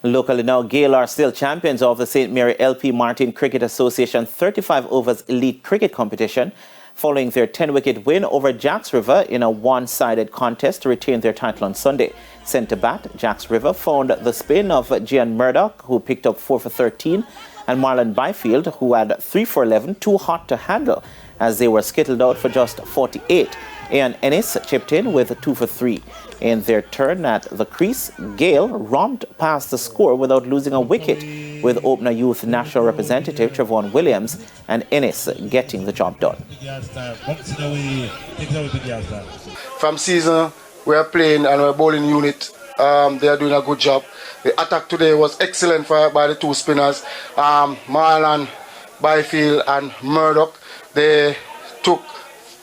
Locally now, Gayle are still champions of the St. Mary LP Martin Cricket Association 35 overs elite cricket competition, following their 10-wicket win over Jacks River in a one-sided contest to retain their title on Sunday. Centre bat Jacks River found the spin of Gian Murdoch, who picked up 4 for 13, and Marlon Byfield, who had 3 for 11, too hot to handle as they were skittled out for just 48. Ian Ennis chipped in with 2 for 3. In their turn at the crease, Gayle romped past the score without losing a wicket, with opener youth national representative Trevon Williams and Ennis getting the job done. From season, we are playing and we're bowling unit. They are doing a good job. The attack today was excellent by the two spinners, Marlon Byfield and Murdoch. They took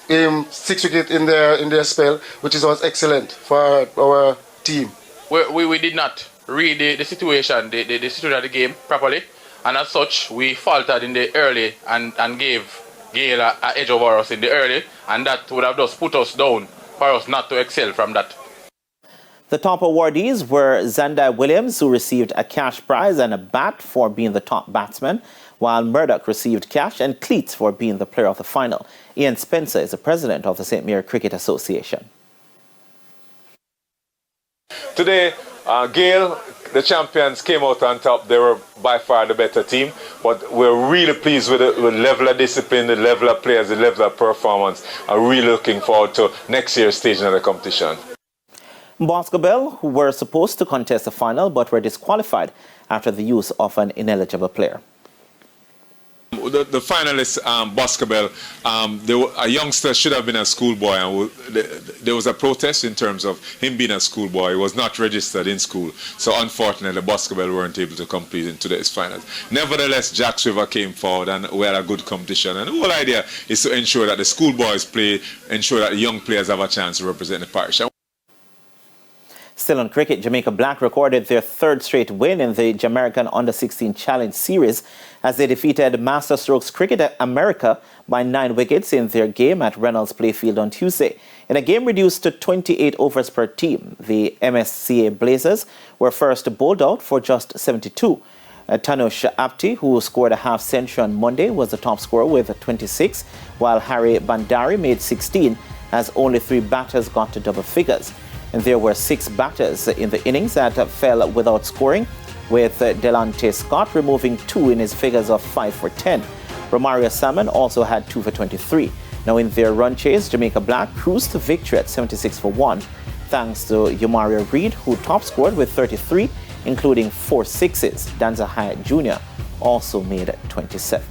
6 wickets in their spell, which was excellent for our team. We did not read the situation, the situation of the game properly, and as such we faltered in the early and gave Gayle an edge over us in the early, and that would have just put us down for us not to excel from that. The top awardees were Zandai Williams, who received a cash prize and a bat for being the top batsman, while Murdoch received cash and cleats for being the player of the final. Ian Spencer is the president of the St. Mary Cricket Association. Today, Gayle, the champions, came out on top. They were by far the better team, but we're really pleased with the level of discipline, the level of players, the level of performance. I'm really looking forward to next year's stage of the competition. Boscobel, who were supposed to contest the final but were disqualified after the use of an ineligible player. The finalist, Boscobel, a youngster should have been a schoolboy, and there was a protest in terms of him being a schoolboy. He was not registered in school, so unfortunately Boscobel weren't able to compete in today's finals. Nevertheless, Jacks River came forward and we had a good competition, and the whole idea is to ensure that the schoolboys play, ensure that the young players have a chance to represent the parish. Still on cricket, Jamaica Black recorded their third straight win in the Jamaican Under-16 Challenge Series as they defeated Master Strokes Cricket America by 9 wickets in their game at Reynolds Playfield on Tuesday. In a game reduced to 28 overs per team, the MSCA Blazers were first bowled out for just 72. Tanush Apti, who scored a half-century on Monday, was the top scorer with 26, while Harry Bandari made 16, as only 3 batters got to double figures. And there were 6 batters in the innings that fell without scoring, with Delonte Scott removing 2 in his figures of 5 for 10. Romario Salmon also had 2 for 23. Now in their run chase, Jamaica Black cruised to victory at 76 for 1, thanks to Yomario Reed, who top scored with 33, including 4 sixes. Danza Hyatt Jr. also made 27.